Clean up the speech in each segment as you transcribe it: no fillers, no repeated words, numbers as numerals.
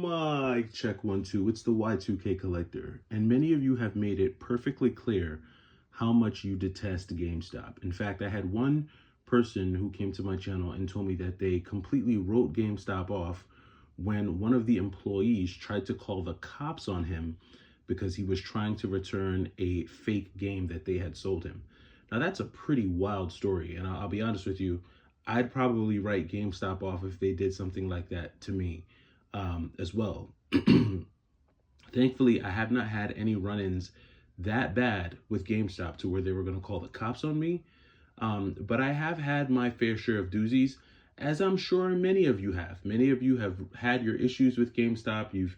Mic check 1 2. It's the Y2K Collector, and many of you have made it perfectly clear how much you detest GameStop. In fact, I had one person who came to my channel and told me that they completely wrote GameStop off when one of the employees tried to call the cops on him because he was trying to return a fake game that they had sold him. Now, that's a pretty wild story, and I'll be honest with you, I'd probably write GameStop off if they did something like that to me as well. Thankfully, I have not had any run-ins that bad with GameStop to where they were going to call the cops on me. But I have had my fair share of doozies, as I'm sure many of you have. Many of you have had your issues with GameStop. You've,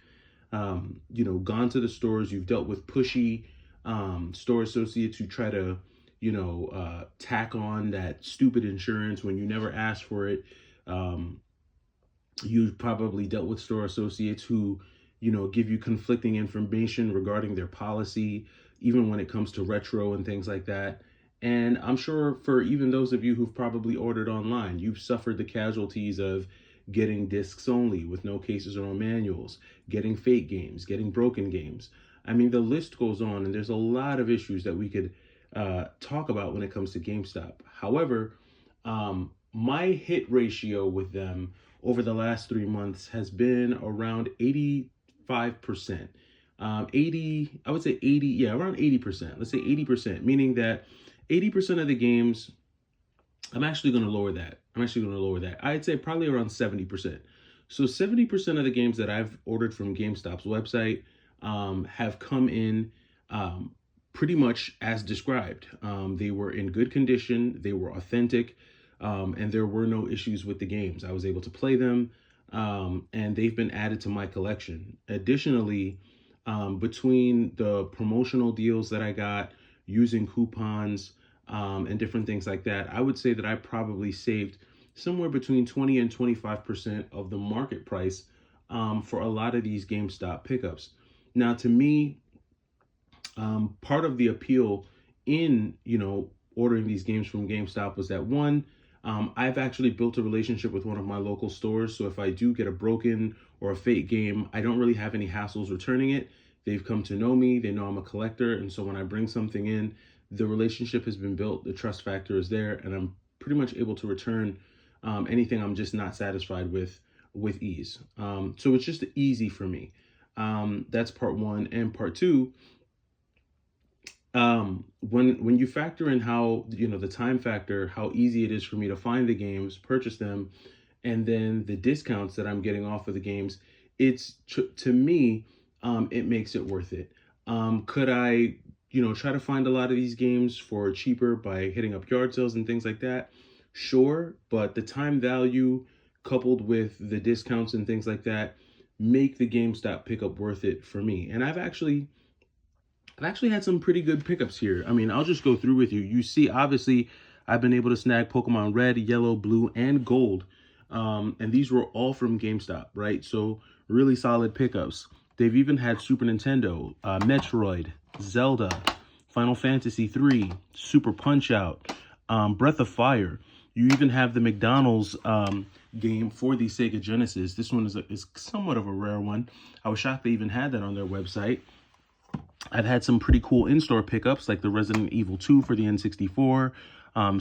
gone to the stores. You've dealt with pushy store associates who try to, tack on that stupid insurance when you never asked for it. You've probably dealt with store associates who, give you conflicting information regarding their policy, even when it comes to retro and things like that. And I'm sure for even those of you who've probably ordered online, you've suffered the casualties of getting discs only with no cases or no manuals, getting fake games, getting broken games. I mean, the list goes on, and there's a lot of issues that we could talk about when it comes to GameStop. However, my hit ratio with them over the last 3 months has been around 85%. 80, I would say 80, yeah, around 80%. Let's say 80%, meaning that 80% of the games, I'm actually going to lower that. I'd say probably around 70%. So 70% of the games that I've ordered from GameStop's website have come in pretty much as described. They were in good condition, they were authentic, and there were no issues with the games. I was able to play them, and they've been added to my collection. Additionally, between the promotional deals that I got using coupons and different things like that, I would say that I probably saved somewhere between 20 and 25% of the market price for a lot of these GameStop pickups. Now, to me, part of the appeal in, ordering these games from GameStop was that one, I've actually built a relationship with one of my local stores. So if I do get a broken or a fake game, I don't really have any hassles returning it. They've come to know me. They know I'm a collector. And so when I bring something in, the relationship has been built. The trust factor is there. And I'm pretty much able to return anything I'm just not satisfied with ease. So it's just easy for me. That's part one. And part two, when you factor in how, the time factor, how easy it is for me to find the games, purchase them, and then the discounts that I'm getting off of the games, it's to me, it makes it worth it. Could I, try to find a lot of these games for cheaper by hitting up yard sales and things like that? Sure, but the time value coupled with the discounts and things like that make the GameStop pickup worth it for me. And I've actually had some pretty good pickups here. I mean, I'll just go through with you. You see, obviously, I've been able to snag Pokemon Red, Yellow, Blue, and Gold. And these were all from GameStop, right? So really solid pickups. They've even had Super Nintendo, Metroid, Zelda, Final Fantasy III, Super Punch-Out, Breath of Fire. You even have the McDonald's game for the Sega Genesis. This one is somewhat of a rare one. I was shocked they even had that on their website. I've had some pretty cool in-store pickups like the Resident Evil 2 for the N64,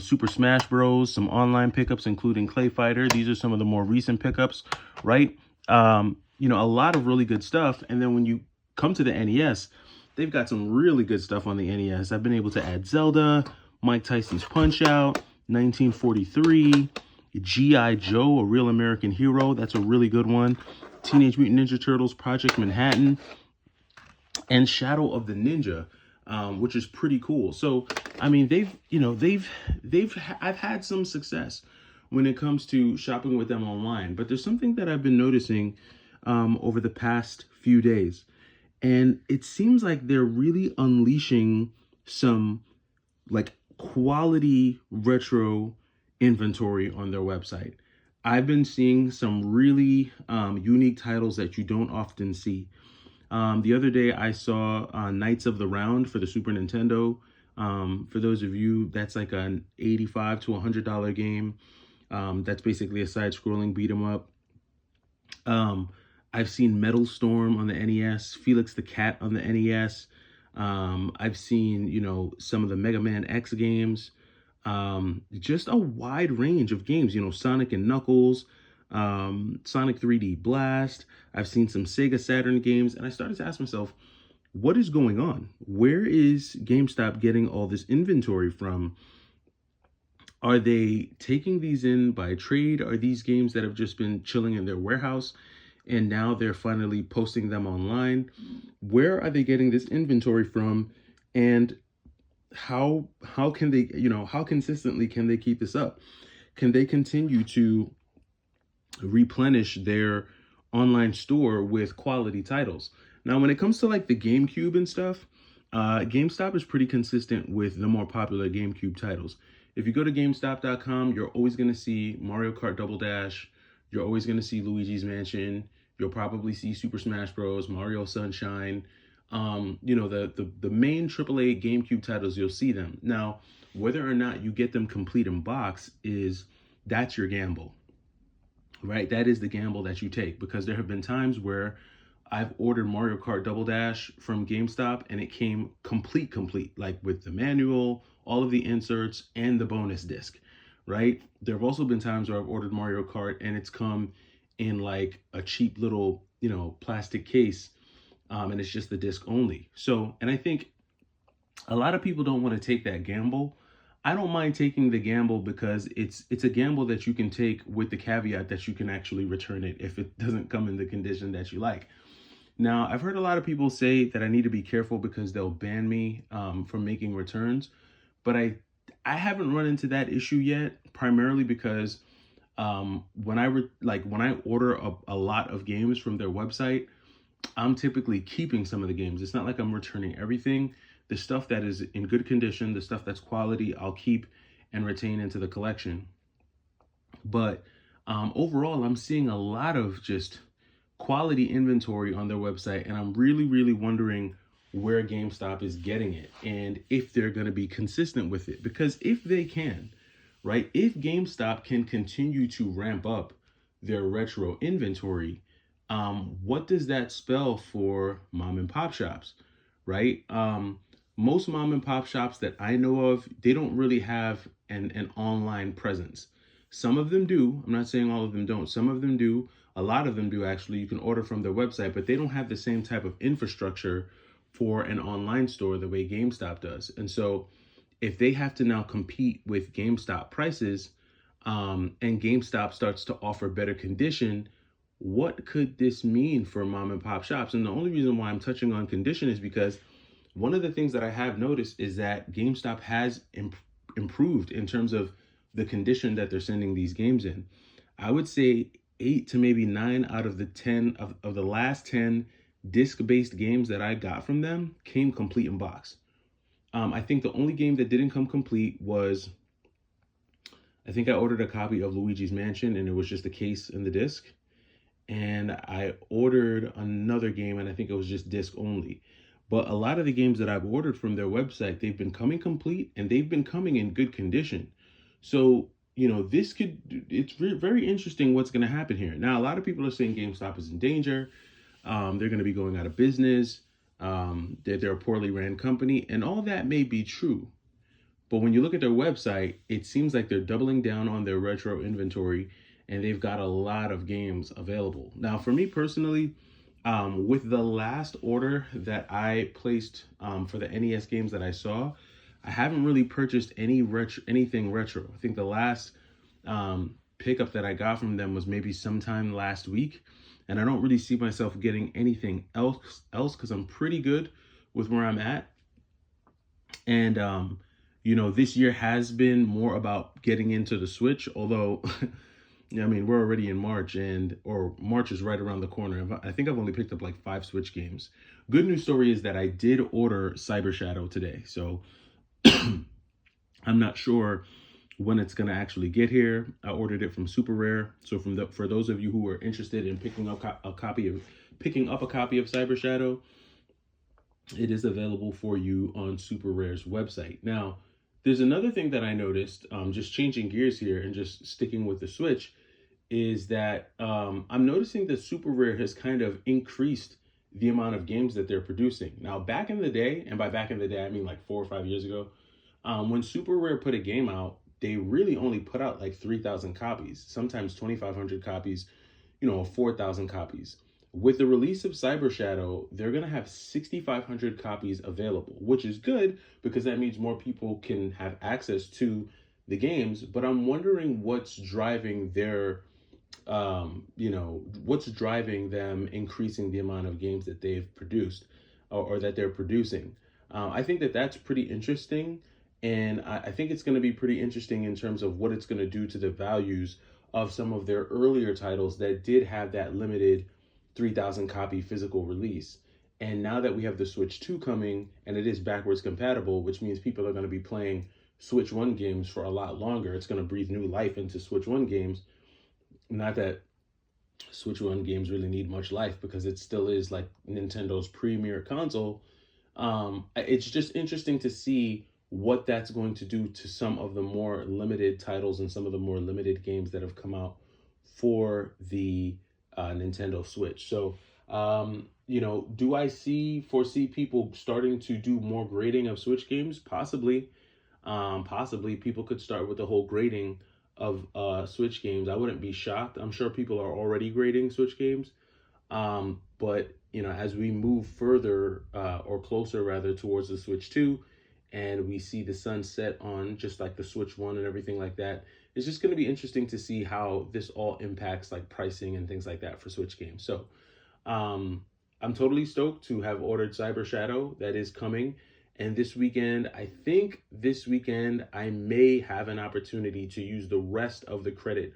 Super Smash Bros, some online pickups including Clay Fighter. These are some of the more recent pickups, right? A lot of really good stuff. And then when you come to the NES, they've got some really good stuff on the NES. I've been able to add Zelda, Mike Tyson's Punch-Out, 1943, G.I. Joe, A Real American Hero. That's a really good one. Teenage Mutant Ninja Turtles, Project Manhattan, and Shadow of the Ninja, which is pretty cool. So, I mean, I've had some success when it comes to shopping with them online, but there's something that I've been noticing over the past few days, and it seems like they're really unleashing some like quality retro inventory on their website. I've been seeing some really unique titles that you don't often see. The other day I saw Knights of the Round for the Super Nintendo. For those of you, that's like an $85 to $100 game. That's basically a side-scrolling beat 'em up. I've seen Metal Storm on the NES, Felix the Cat on the NES. I've seen, some of the Mega Man X games. Just a wide range of games, Sonic and Knuckles, Sonic 3D Blast. I've seen some Sega Saturn games, and I started to ask myself, what is going on? Where is GameStop getting all this inventory from? Are they taking these in by trade? Are these games that have just been chilling in their warehouse and now they're finally posting them online? Where are they getting this inventory from? And how can they, how consistently can they keep this up? Can they continue to replenish their online store with quality titles? Now, when it comes to like the GameCube and stuff, GameStop is pretty consistent with the more popular GameCube titles. If you go to GameStop.com, you're always going to see Mario Kart Double Dash. You're always going to see Luigi's Mansion. You'll probably see Super Smash Bros, Mario Sunshine. The main AAA GameCube titles, you'll see them. Now, whether or not you get them complete in box that's your gamble, right? That is the gamble that you take, because there have been times where I've ordered Mario Kart Double Dash from GameStop and it came complete, like with the manual, all of the inserts, and the bonus disc, right? There have also been times where I've ordered Mario Kart and it's come in like a cheap little, plastic case, and it's just the disc only. So, and I think a lot of people don't want to take that gamble. I don't mind taking the gamble because it's a gamble that you can take with the caveat that you can actually return it if it doesn't come in the condition that you like. Now, I've heard a lot of people say that I need to be careful because they'll ban me from making returns, but I haven't run into that issue yet, primarily because when I order a lot of games from their website, I'm typically keeping some of the games. It's not like I'm returning everything. The stuff that is in good condition, the stuff that's quality, I'll keep and retain into the collection. But overall, I'm seeing a lot of just quality inventory on their website, and I'm really, really wondering where GameStop is getting it and if they're going to be consistent with it. Because if they can, right, if GameStop can continue to ramp up their retro inventory, what does that spell for mom and pop shops, right? Most mom and pop shops that I know of, they don't really have an online presence. Some of them do. I'm not saying all of them don't. Some of them do. A lot of them do, actually. You can order from their website, but they don't have the same type of infrastructure for an online store the way GameStop does. And so if they have to now compete with GameStop prices, and GameStop starts to offer better condition, what could this mean for mom and pop shops? And the only reason why I'm touching on condition is because one of the things that I have noticed is that GameStop has improved in terms of the condition that they're sending these games in. I would say 8 to maybe 9 out of the 10 of the last 10 disc-based games that I got from them came complete in box. I think the only game that didn't come complete was, I think I ordered a copy of Luigi's Mansion and it was just the case and the disc. And I ordered another game and I think it was just disc only. But a lot of the games that I've ordered from their website, they've been coming complete and they've been coming in good condition. So, it's very interesting what's going to happen here. Now, a lot of people are saying GameStop is in danger. They're going to be going out of business. They're a poorly ran company, and all that may be true. But when you look at their website, it seems like they're doubling down on their retro inventory and they've got a lot of games available. Now, for me personally, with the last order that I placed for the NES games that I saw, I haven't really purchased anything retro. I think the last pickup that I got from them was maybe sometime last week, and I don't really see myself getting anything else because I'm pretty good with where I'm at. And this year has been more about getting into the Switch, although we're already in March, or March is right around the corner. I think I've only picked up like 5 Switch games. Good news story is that I did order Cyber Shadow today, so I'm not sure when it's gonna actually get here. I ordered it from Super Rare, so for those of you who are interested in picking up a copy of Cyber Shadow, it is available for you on Super Rare's website. Now, there's another thing that I noticed, just changing gears here and just sticking with the Switch, is that I'm noticing that Super Rare has kind of increased the amount of games that they're producing. Now, back in the day, and by back in the day, I mean like 4 or 5 years ago, when Super Rare put a game out, they really only put out like 3,000 copies, sometimes 2,500 copies, 4,000 copies. With the release of Cyber Shadow, they're going to have 6,500 copies available, which is good because that means more people can have access to the games. But I'm wondering what's driving what's driving them increasing the amount of games that they've produced or that they're producing. I think that that's pretty interesting. And I think it's going to be pretty interesting in terms of what it's going to do to the values of some of their earlier titles that did have that limited 3,000 copy physical release. And now that we have the Switch 2 coming and it is backwards compatible, which means people are going to be playing Switch 1 games for a lot longer. It's going to breathe new life into Switch 1 games. Not that Switch 1 games really need much life because it still is like Nintendo's premier console. It's just interesting to see what that's going to do to some of the more limited titles and some of the more limited games that have come out for the Nintendo Switch. So, do I foresee people starting to do more grading of Switch games? Possibly. Possibly people could start with the whole grading of Switch games. I wouldn't be shocked. I'm sure people are already grading Switch games. But as we move further or closer rather towards the Switch 2, and we see the sun set on just like the Switch 1 and everything like that, it's just going to be interesting to see how this all impacts like pricing and things like that for Switch games. So I'm totally stoked to have ordered Cyber Shadow. That is coming. And this weekend, I may have an opportunity to use the rest of the credit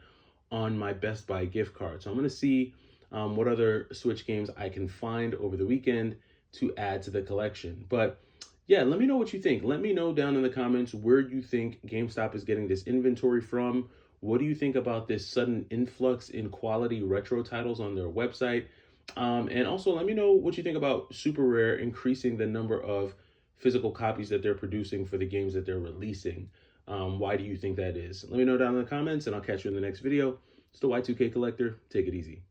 on my Best Buy gift card. So I'm going to see what other Switch games I can find over the weekend to add to the collection. But yeah, let me know what you think. Let me know down in the comments where you think GameStop is getting this inventory from. What do you think about this sudden influx in quality retro titles on their website? And also let me know what you think about Super Rare increasing the number of physical copies that they're producing for the games that they're releasing. Why do you think that is? Let me know down in the comments, and I'll catch you in the next video. It's the Y2K Collector. Take it easy.